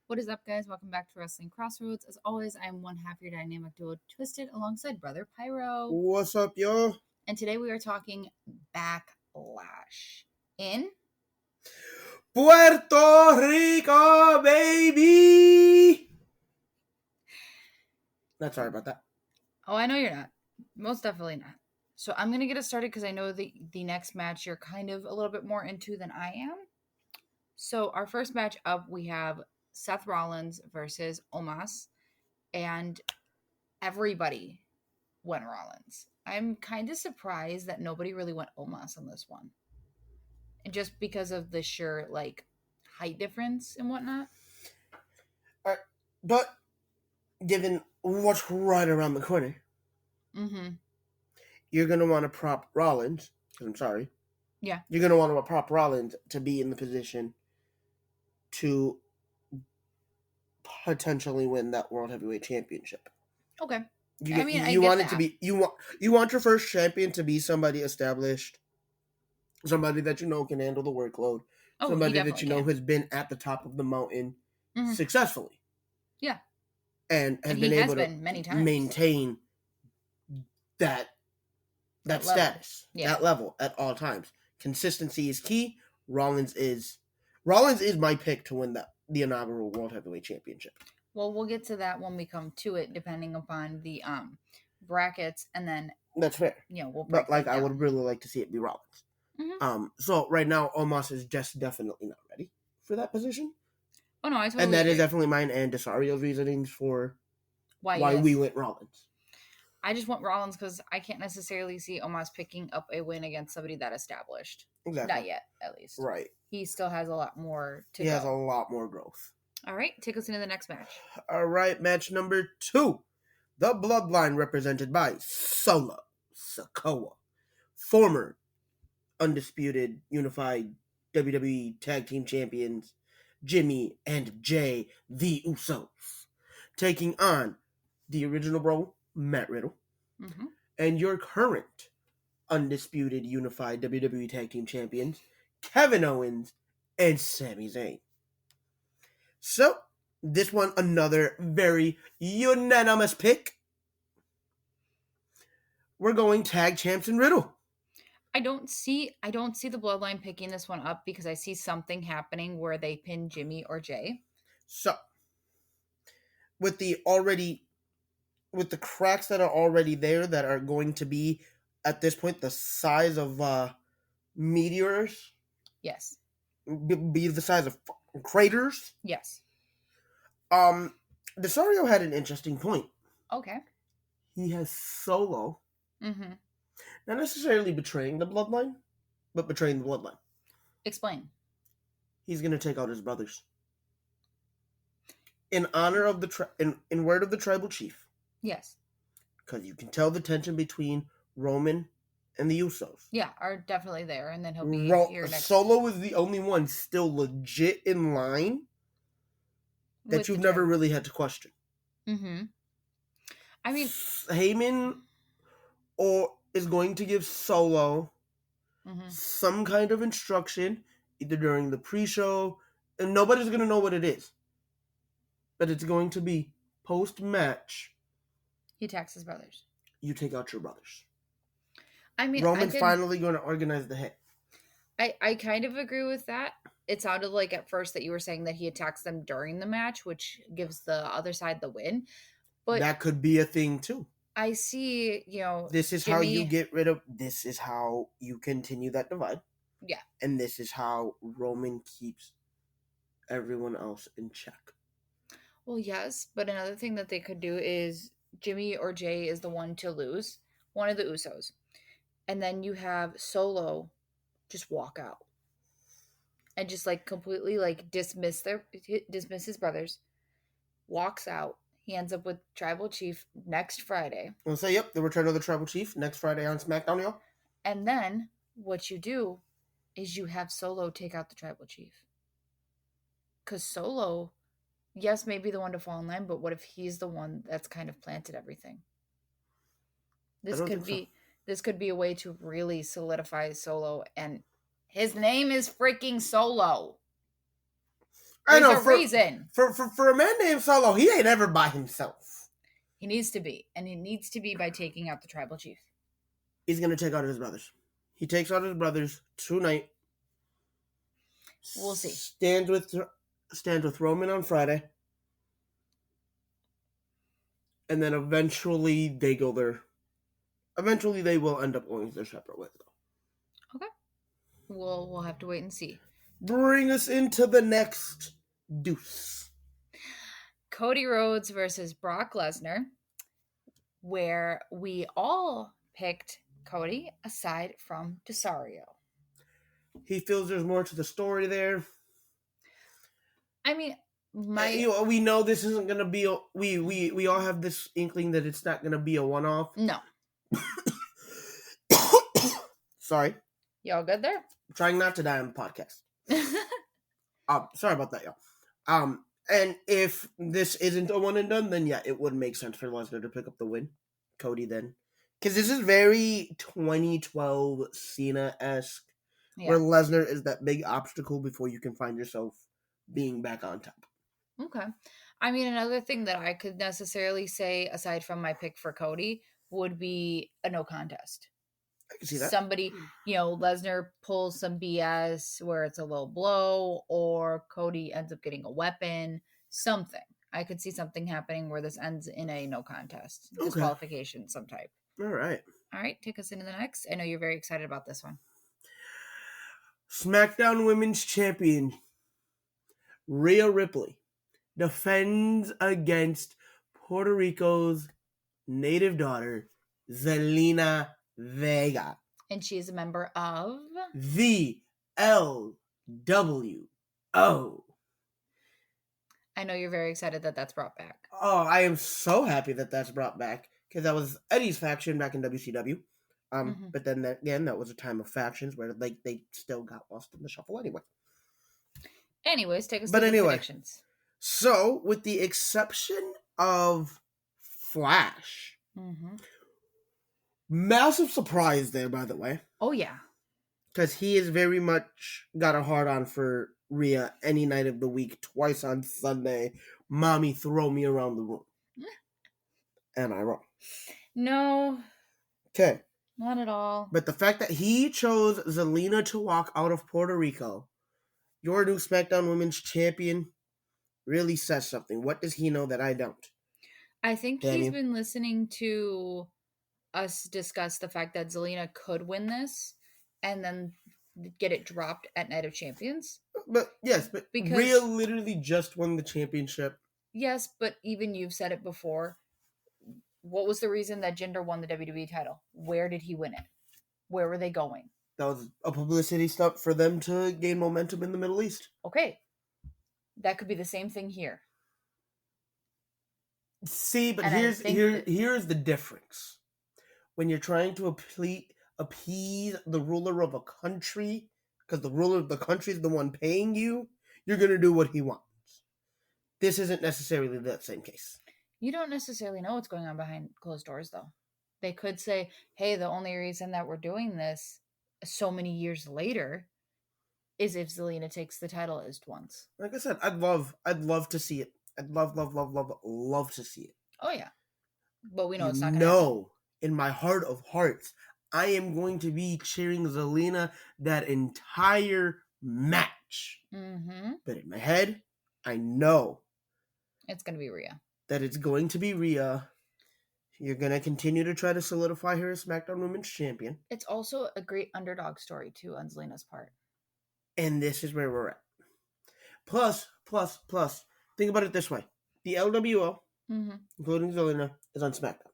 What is up, guys? Welcome back to Wrestling Crossroads. As always, I am one half your dynamic duo, Twisted, alongside Brother Pyro. What's up, yo? And today we are talking Backlash in Puerto Rico, baby! Not sorry about that. Oh, I know you're not. Most definitely not. So I'm going to get us started because I know the next match you're kind of a little bit more into than I am. So our first match up, we have Seth Rollins versus Omos, and everybody went Rollins. I'm kind of surprised that nobody really went Omos on this one. And just because of the sheer, height difference and whatnot. But given what's right around the corner, you're going to want to prop Rollins. I'm sorry. Yeah. You're going to want to prop Rollins to be in the position to potentially win that World Heavyweight Championship. Okay. You want your first champion to be somebody established, somebody that you know can handle the workload, somebody that you know has been at the top of the mountain successfully. Yeah. And has been able to many times. Maintain that status, that level at all times. Consistency is key. Rollins is my pick to win the inaugural World Heavyweight Championship. Well, we'll get to that when we come to it, depending upon the brackets, and then that's fair. We'll. But I would really like to see it be Rollins. So right now, Omos is just definitely not ready for that position. Oh no, I totally. And that agree. is definitely mine and Desario's reasonings for why we went Rollins. I just want Rollins because I can't necessarily see Omos picking up a win against somebody that established. Exactly. Not yet, at least. Right. He still has a lot more to go. He has a lot more growth. All right, take us into the next match. All right, match number 2. The Bloodline represented by Solo Sikoa, former undisputed unified WWE Tag Team Champions Jimmy and Jay the Usos, taking on the original bro, Matt Riddle, and your current undisputed unified WWE Tag Team Champions, Kevin Owens and Sami Zayn. So, this one, another very unanimous pick. We're going Tag Champs and Riddle. I don't see the Bloodline picking this one up because I see something happening where they pin Jimmy or Jay. So, with the cracks that are already there that are going to be at this point the size of meteors. Yes. Be the size of craters. Yes. Desario had an interesting point. Okay. He has Solo. Not necessarily betraying the Bloodline, but betraying the Bloodline. Explain. He's going to take out his brothers. In honor of in word of the tribal chief. Yes. Because you can tell the tension between Roman and the Usos. Yeah, are definitely there, and then he'll be here next. Solo is the only one still legit in line that you've never really had to question. I mean, Heyman is going to give Solo some kind of instruction, either during the pre-show, and nobody's going to know what it is. But it's going to be post-match. He attacks his brothers. You take out your brothers. I mean, Roman's finally going to organize the hit. I kind of agree with that. It sounded like at first that you were saying that he attacks them during the match, which gives the other side the win. But that could be a thing too. I see, this is how you get rid of. This is how you continue that divide. Yeah. And this is how Roman keeps everyone else in check. Well, yes, but another thing that they could do is Jimmy or Jay is the one to lose, one of the Usos. And then you have Solo just walk out. And just completely dismiss his brothers. Walks out. He ends up with Tribal Chief next Friday. We'll say, yep, the return of the Tribal Chief next Friday on SmackDown, y'all. And then what you do is you have Solo take out the Tribal Chief. Because Solo, yes, maybe the one to fall in line, but what if he's the one that's kind of planted everything? This could be a way to really solidify Solo and His name is freaking Solo. I There's know, a reason. For a man named Solo, he ain't ever by himself. He needs to be. And he needs to be by taking out the tribal chief. He's going to take out his brothers. He takes out his brothers tonight. We'll see. Stands with Roman on Friday. And then eventually they go there. Eventually they will end up going their separate ways, though. Okay. We'll have to wait and see. Bring us into the next deuce. Cody Rhodes versus Brock Lesnar, where we all picked Cody aside from Desario. He feels there's more to the story there. I mean, we know this isn't gonna be we all have this inkling that it's not gonna be a one-off. No. Sorry. You all good there? I'm trying not to die on the podcast. Sorry about that, y'all. And if this isn't a one and done, then yeah, it would make sense for Lesnar to pick up the win. Cody then. Because this is very 2012 Cena-esque, where Lesnar is that big obstacle before you can find yourself being back on top. Okay. I mean, another thing that I could necessarily say, aside from my pick for Cody, would be a no contest. I can see that. Somebody, Lesnar pulls some BS where it's a low blow, or Cody ends up getting a weapon, something. I could see something happening where this ends in a no contest, disqualification, some type. All right. Take us into the next. I know you're very excited about this one. SmackDown Women's Champion Rhea Ripley defends against Puerto Rico's native daughter, Zelina Vega. And she is a member of the LWO. I know you're very excited that that's brought back. Oh, I am so happy that that's brought back, because that was Eddie's faction back in WCW. But then that was a time of factions where they still got lost in the shuffle anyway. Anyways, take us to the predictions. So, with the exception of Flash, massive surprise there, by the way. Oh, yeah. Because he has very much got a hard-on for Rhea any night of the week, twice on Sunday. Mami, throw me around the room. Am I wrong? No. Okay. Not at all. But the fact that he chose Zelina to walk out of Puerto Rico, your new SmackDown Women's Champion, really says something. What does he know that I don't? I think he's been listening to us discuss the fact that Zelina could win this and then get it dropped at Night of Champions. But because Rhea literally just won the championship. Yes, but even you've said it before. What was the reason that Jinder won the WWE title? Where did he win it? Where were they going? That was a publicity stunt for them to gain momentum in the Middle East. Okay. That could be the same thing here. See, but here's the difference. When you're trying to appease the ruler of a country, because the ruler of the country is the one paying you, you're going to do what he wants. This isn't necessarily that same case. You don't necessarily know what's going on behind closed doors, though. They could say, hey, the only reason that we're doing this so many years later is if Zelina takes the title at least once. Like I said, I'd love to see it. I'd love to see it. Oh, yeah. But we know it's not going to happen. No, in my heart of hearts, I am going to be cheering Zelina that entire match. But in my head, I know it's going to be Rhea. That it's going to be Rhea. You're going to continue to try to solidify her as SmackDown Women's Champion. It's also a great underdog story, too, on Zelina's part. And this is where we're at. Plus, think about it this way. The LWO, including Zelina, is on SmackDown.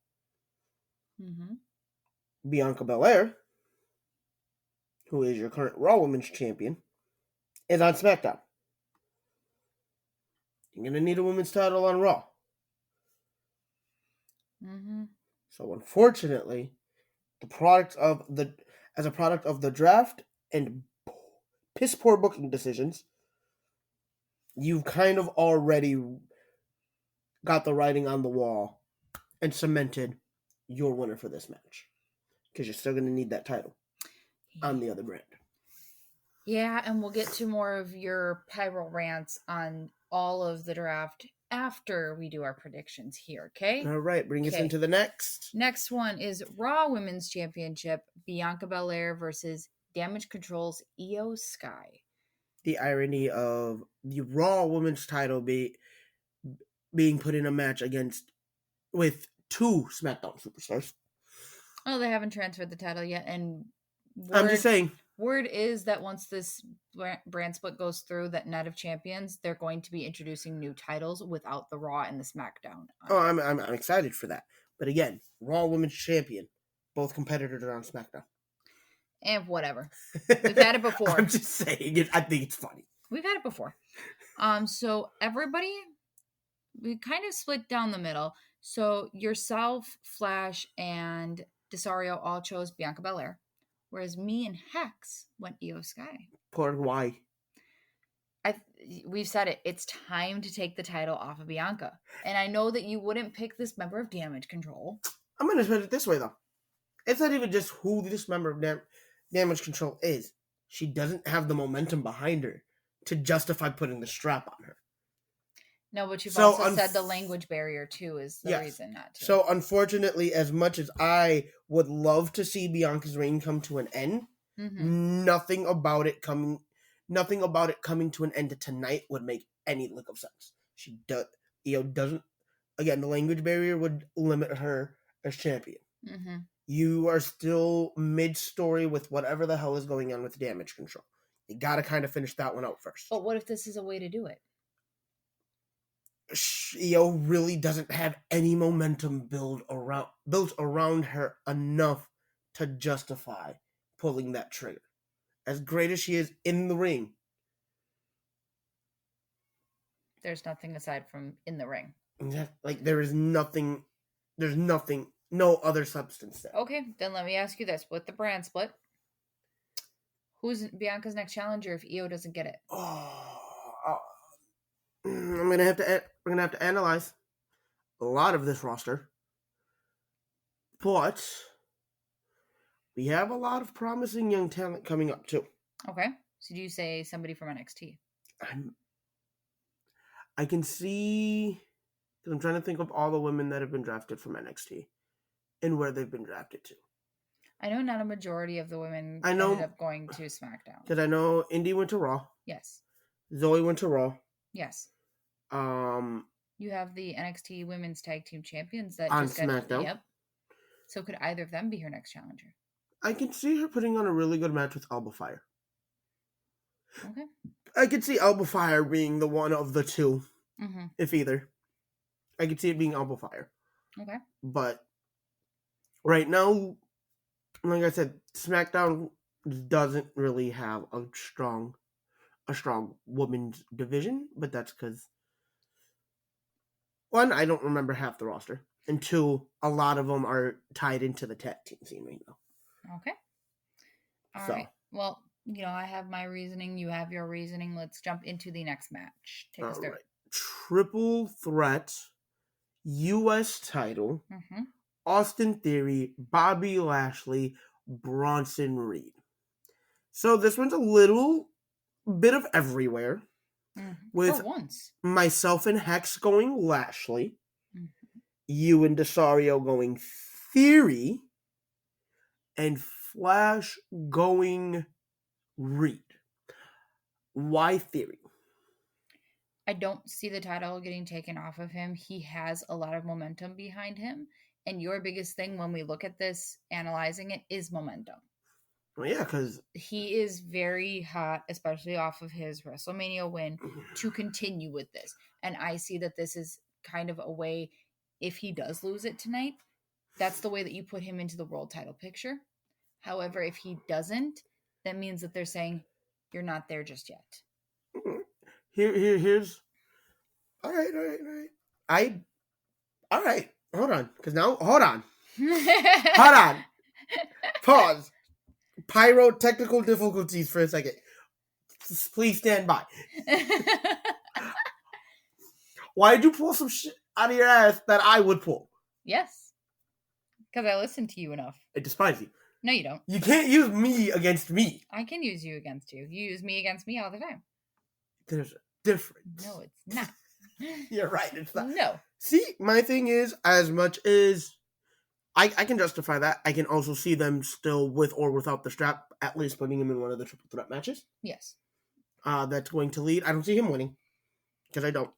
Bianca Belair, who is your current Raw Women's Champion, is on SmackDown. You're going to need a women's title on Raw. So unfortunately, as a product of the draft and piss poor booking decisions, you've kind of already got the writing on the wall and cemented your winner for this match. Because you're still going to need that title on the other brand. Yeah, and we'll get to more of your pyro rants on all of the draft after we do our predictions here, okay? All right, bring us Okay. into the next. Next one is Raw Women's Championship, Bianca Belair versus Damage Control's Io Sky. The irony of the Raw Women's title being put in a match with two SmackDown superstars. Oh, they haven't transferred the title yet, and I'm just saying. Word is that once this brand split goes through, that Night of Champions, they're going to be introducing new titles without the Raw and the SmackDown. Oh, I'm excited for that. But again, Raw Women's Champion, both competitors are on SmackDown. And whatever, we've had it before. I'm just saying, I think it's funny. We've had it before. So everybody, we kind of split down the middle. So yourself, Flash, and Desario all chose Bianca Belair, whereas me and Hex went Io Sky. Poor why? We've said it. It's time to take the title off of Bianca, and I know that you wouldn't pick this member of Damage Control. I'm gonna put it this way though. It's not even just who this member of Damage Control is. She doesn't have the momentum behind her to justify putting the strap on her. No, but you've also said the language barrier too is the reason not to. So unfortunately, as much as I would love to see Bianca's reign come to an end, nothing about it coming to an end tonight would make any lick of sense. Io doesn't. Again, the language barrier would limit her as champion. Mm-hmm. You are still mid-story with whatever the hell is going on with Damage Control. You gotta kind of finish that one out first. But what if this is a way to do it? Io really doesn't have any momentum built around her enough to justify pulling that trigger. As great as she is in the ring, there's nothing aside from in the ring. Like there's nothing, no other substance there. Okay, then let me ask you this: with the brand split, who's Bianca's next challenger if Io doesn't get it? We're gonna have to analyze a lot of this roster, but we have a lot of promising young talent coming up too. Okay, so do you say somebody from NXT? I can see, because I'm trying to think of all the women that have been drafted from NXT and where they've been drafted to. I know not a majority of the women ended up going to SmackDown. Because I know Indy went to Raw. Yes. Zoe went to Raw. Yes. You have the NXT Women's Tag Team Champions that on SmackDown. Yep. So could either of them be her next challenger? I can see her putting on a really good match with Alba Fire. Okay. I could see Alba Fire being the one of the two, if either. I could see it being Alba Fire. Okay. But right now, like I said, SmackDown doesn't really have a strong women's division, but that's because, one, I don't remember half the roster, and two, a lot of them are tied into the tag team scene right now. Okay. All right. Well, I have my reasoning. You have your reasoning. Let's jump into the next match. Take us through. Right. Triple threat, U.S. title, Austin Theory, Bobby Lashley, Bronson Reed. So this one's a little bit of everywhere. With for once. Myself and Hex going Lashley, you and Desario going Theory, and Flash going Reed. Why Theory? I don't see the title getting taken off of him. He has a lot of momentum behind him. And your biggest thing when we look at this, analyzing it, is momentum. Well, yeah, because he is very hot, especially off of his WrestleMania win, to continue with this. And I see that this is kind of a way, if he does lose it tonight, that's the way that you put him into the world title picture. However, if he doesn't, that means that they're saying, you're not there just yet. Here's all right. All right. Hold on, because now hold on. Pause. Pyrotechnical difficulties for a second. Please stand by. Why'd you pull some shit out of your ass that I would pull? Yes, because I listened to you enough. I despise you. No, you don't. You can't use me against me. I can use you against you. You use me against me all the time. There's a difference. No, it's not. You're right. It's not. No. See, my thing is, as much as I can justify that, I can also see them still with or without the strap, at least putting him in one of the triple threat matches. Yes. That's going to lead. I don't see him winning, because I don't.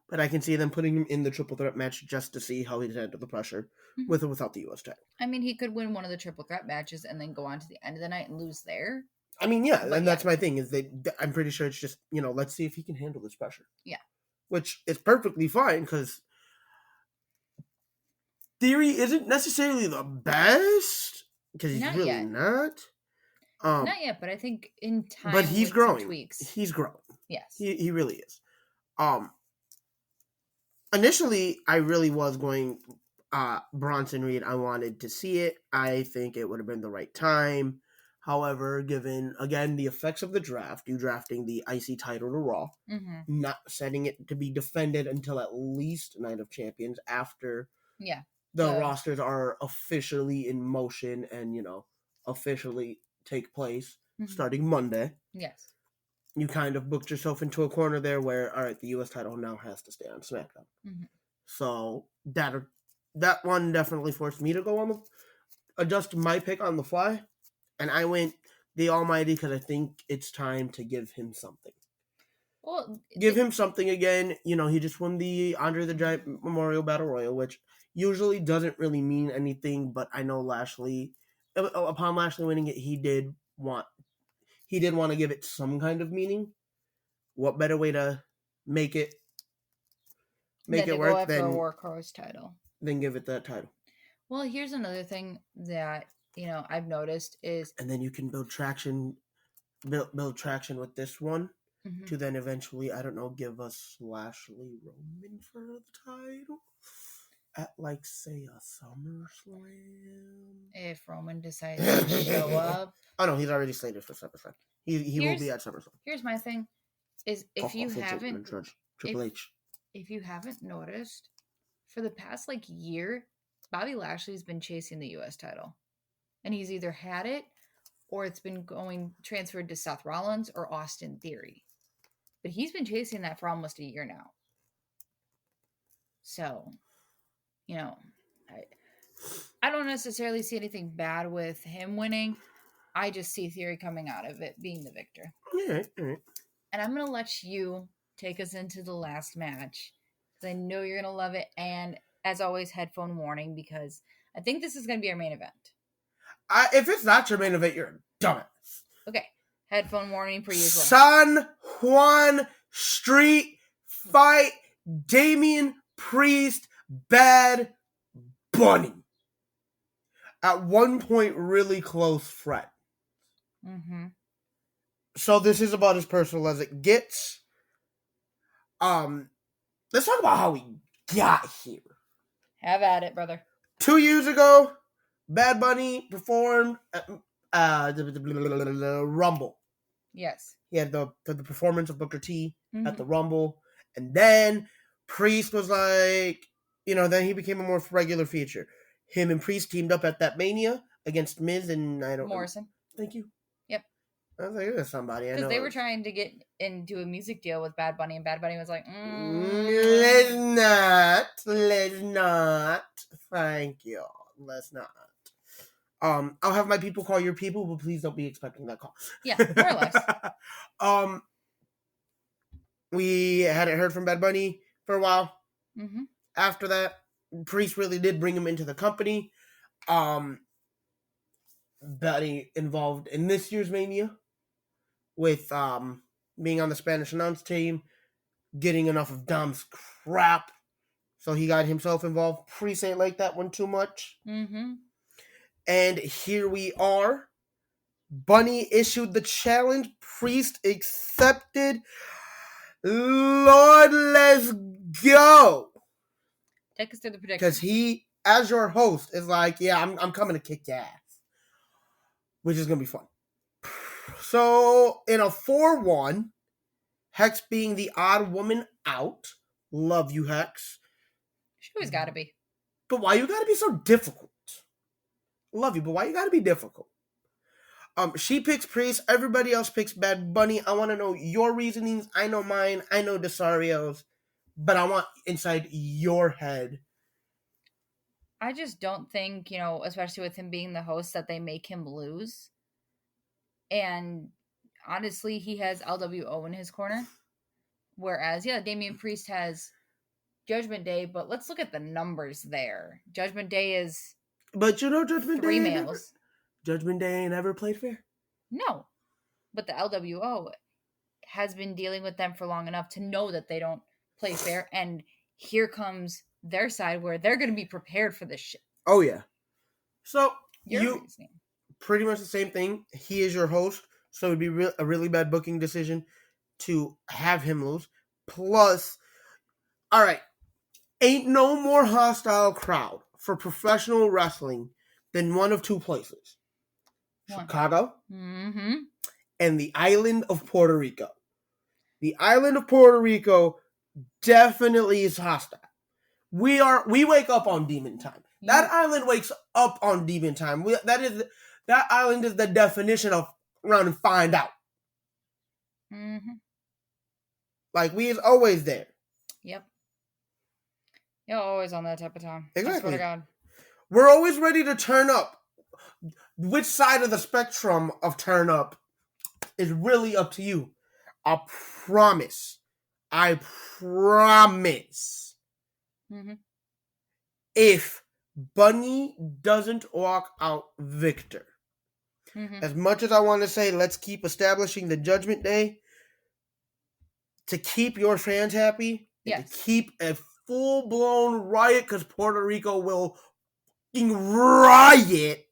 But I can see them putting him in the triple threat match just to see how he's handled the pressure with or without the U.S. title. I mean, he could win one of the triple threat matches and then go on to the end of the night and lose there. I mean, yeah, and that's my thing, is I'm pretty sure it's just, let's see if he can handle this pressure. Yeah. Which is perfectly fine, because Theory isn't necessarily the best, because he's really not. Not yet, but I think in time. But he's growing. Tweaks. He's growing. Yes. He really is. Initially, I really was going Bronson Reed. I wanted to see it. I think it would have been the right time. However, given, again, the effects of the draft, you drafting the IC title to Raw, not setting it to be defended until at least Night of Champions after the rosters are officially in motion and, officially take place starting Monday. Yes. You kind of booked yourself into a corner there where, all right, the U.S. title now has to stay on SmackDown. So that one definitely forced me to go adjust my pick on the fly. And I went the Almighty because I think it's time to give him something. Well, give him something again. He just won the Andre the Giant Memorial Battle Royal, which usually doesn't really mean anything. But I know Lashley, upon Lashley winning it, he did want to give it some kind of meaning. What better way to make it work than a Workhorse title? Then give it that title. Well, here's another thing that I've noticed is, and then you can build traction with this one to then eventually, I don't know, give us Lashley Roman for the title at say a SummerSlam. If Roman decides to show up. Oh no, he's already slated for SummerSlam. He will be at SummerSlam. Here's my thing: is if you haven't Triple H. If you haven't noticed, for the past year, Bobby Lashley's been chasing the U.S. title. And he's either had it or it's been transferred to Seth Rollins or Austin Theory. But he's been chasing that for almost a year now. So, I don't necessarily see anything bad with him winning. I just see Theory coming out of it being the victor. All right. And I'm going to let you take us into the last match, because I know you're going to love it. And as always, headphone warning, because I think this is going to be our main event. If it's not your main event, you're a dumbass. Okay. Headphone warning per usual. San Juan Street Fight, Damien Priest, Bad Bunny. At one point, really close friend. So this is about as personal as it gets. Let's talk about how we got here. Have at it, brother. 2 years ago, Bad Bunny performed at the Rumble. Yes. He had the performance of Booker T at the Rumble. And then Priest was then he became a more regular feature. Him and Priest teamed up at that Mania against Miz and Morrison. Thank you. Yep. I was like, there's somebody I know. Because they were trying to get into a music deal with Bad Bunny, and Bad Bunny was like, Let's not. Thank you. Let's not. I'll have my people call your people, but please don't be expecting that call. Yeah, more or less. We hadn't heard from Bad Bunny for a while. After that, Priest really did bring him into the company. Bunny involved in this year's Mania with being on the Spanish announce team, getting enough of Dom's crap, so he got himself involved. Priest ain't like that one too much. And here we are. Bunny issued the challenge. Priest accepted. Lord, let's go. Take us to the prediction. Because he, as your host, is like, yeah, I'm coming to kick your ass. Which is going to be fun. So, in a 4-1, Hex being the odd woman out. Love you, Hex. She always got to be. But why you got to be so difficult? Love you, but why you gotta be difficult? She picks Priest. Everybody else picks Bad Bunny. I want to know your reasonings. I know mine. I know Desario's, but I want inside your head. I just don't think, especially with him being the host, that they make him lose. And honestly, he has LWO in his corner. Whereas, Damien Priest has Judgment Day, but let's look at the numbers there. Judgment Day is But Judgment three Day males. Judgment Day ain't ever played fair. No. But the LWO has been dealing with them for long enough to know that they don't play fair. And here comes their side where they're going to be prepared for this shit. Oh, yeah. So, Your reasoning. Pretty much the same thing. He is your host, so it would be a really bad booking decision to have him lose. Plus, all right, ain't no more hostile crowd for professional wrestling than one of two places. Chicago and the island of Puerto Rico. The island of Puerto Rico definitely is hostile. We wake up on demon time. That island wakes up on demon time. That island is the definition of run and find out. Like, we is always there. Yep. You're always on that type of time. Exactly. I swear to God. We're always ready to turn up. Which side of the spectrum of turn up is really up to you. I promise. If Bunny doesn't walk out victor, as much as I want to say, let's keep establishing the Judgment Day to keep your fans happy, and to keep a full-blown riot, because Puerto Rico will riot.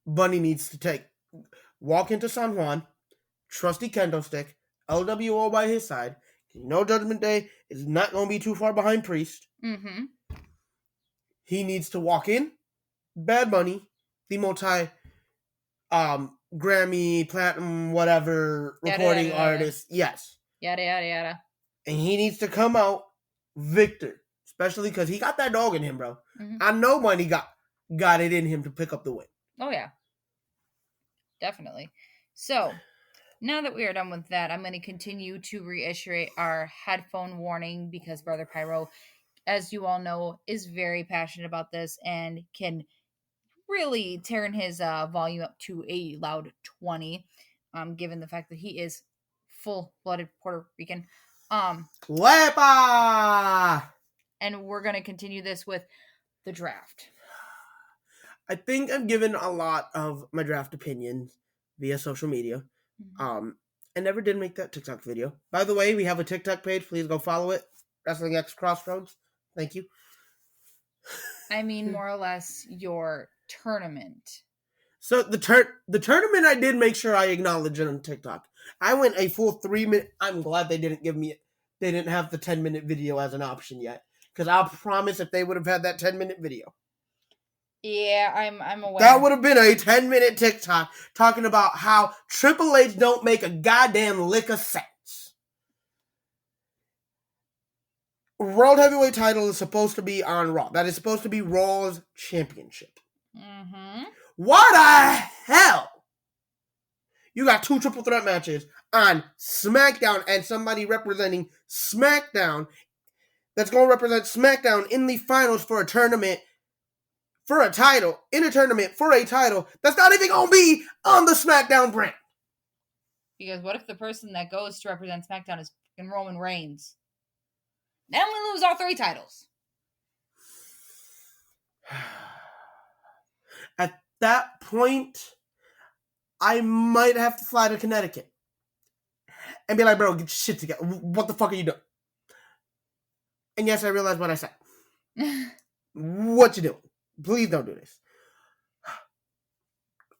Bunny needs to walk into San Juan, trusty kendo stick, LWO by his side. Judgment Day is not going to be too far behind Priest. He needs to walk in, Bad Bunny, the multi Grammy, Platinum, whatever, recording artist. Yes. Yada, yada, yada. And he needs to come out victor. Especially because he got that dog in him, bro. I know Bunny got it in him to pick up the win. Oh, yeah. Definitely. So, now that we are done with that, I'm going to continue to reiterate our headphone warning because Brother Pyro, as you all know, is very passionate about this and can really turn his volume up to a loud 20, given the fact that he is full-blooded Puerto Rican. Lepa! And we're going to continue this with the draft. I think I've given a lot of my draft opinions via social media. I never did make that TikTok video. By the way, we have a TikTok page. Please go follow it. Wrestling X Crossroads. Thank you. I mean, more or less, your tournament. So the tournament, I did make sure I acknowledged it on TikTok. I went a full 3-minute. I'm glad they didn't have the 10-minute video as an option yet. Because I'll promise if they would have had that 10-minute video. Yeah, I'm aware. That would have been a 10-minute TikTok talking about how Triple H don't make a goddamn lick of sense. World Heavyweight title is supposed to be on Raw. That is supposed to be Raw's championship. Why the hell? You got 2 triple threat matches on SmackDown and somebody representing SmackDown that's going to represent SmackDown in the finals for a tournament. For a title, in a tournament, for a title, that's not even going to be on the SmackDown brand. Because what if the person that goes to represent SmackDown is fucking Roman Reigns? Then we lose all 3 titles. At that point, I might have to fly to Connecticut. And be like, bro, get your shit together. What the fuck are you doing? And yes, I realize what I said. What you doing? Please don't do this.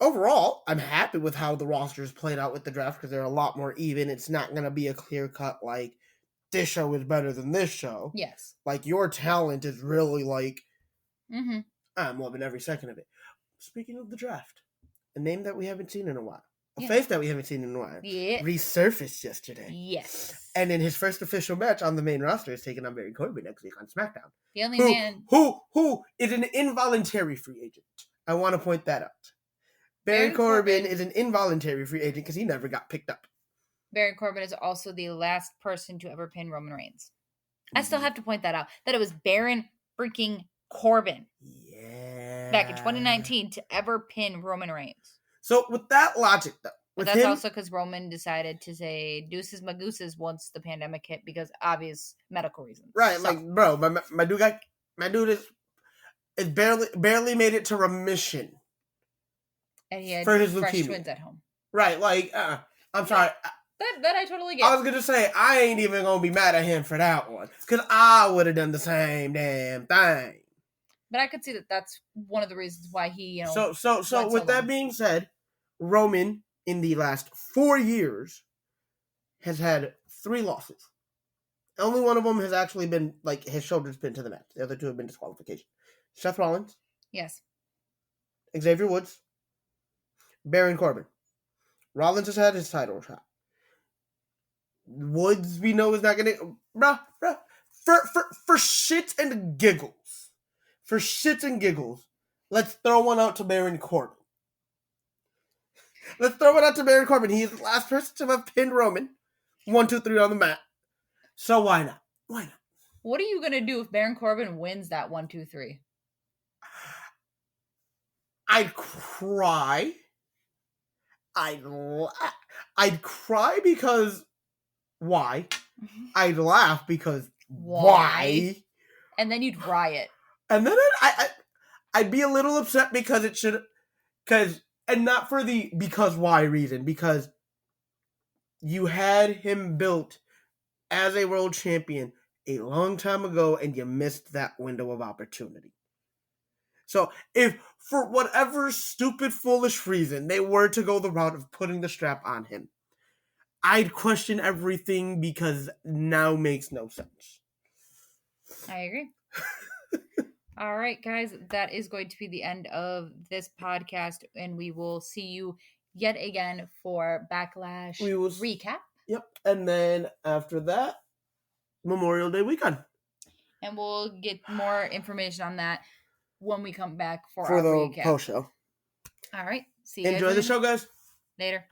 Overall, I'm happy with how the rosters played out with the draft because they're a lot more even. It's not going to be a clear cut like, this show is better than this show. Yes. Like, your talent is really like, I'm loving every second of it. Speaking of the draft, a name that we haven't seen in a while, a face that we haven't seen in a while, resurfaced yesterday. Yes. And in his first official match on the main roster is taking on Baron Corbin next week on SmackDown. The only man who is an involuntary free agent. I want to point that out. Baron Corbin is an involuntary free agent because he never got picked up. Baron Corbin is also the last person to ever pin Roman Reigns. I still have to point that out. That it was Baron freaking Corbin. Yeah. Back in 2019 to ever pin Roman Reigns. So with that logic, though. But that's also because Roman decided to say deuces magooses once the pandemic hit because obvious medical reasons. Right, so. Like, bro, my dude is barely made it to remission. And he had for his fresh leukemia. Twins at home. Right, like, I'm sorry. That I totally get. I was going to say, I ain't even going to be mad at him for that one. Because I would have done the same damn thing. But I could see that that's one of the reasons why he, So with that being said, Roman, in the last 4 years, has had 3 losses. Only one of them has actually been, like, his shoulder's pinned to the mat. The other 2 have been disqualification. Seth Rollins. Yes. Xavier Woods. Baron Corbin. Rollins has had his title shot. Woods, we know, is not going to... Bruh. For shits and giggles. For shits and giggles. Let's throw one out to Baron Corbin. Let's throw it out to Baron Corbin. He is the last person to have pinned Roman. 1, 2, 3 on the mat. So why not? Why not? What are you going to do if Baron Corbin wins that 1, 2, 3? I'd cry. I'd cry because why? I'd laugh because why? And then you'd riot. And then I'd be a little upset because it should, and not for the because why reason, because you had him built as a world champion a long time ago and you missed that window of opportunity. So if for whatever stupid, foolish reason they were to go the route of putting the strap on him, I'd question everything because now makes no sense. I agree. All right, guys, that is going to be the end of this podcast, and we will see you yet again for Backlash recap. Yep, and then after that, Memorial Day weekend. And we'll get more information on that when we come back for the recap. post show. All right. See you. Enjoy the show, guys. Later.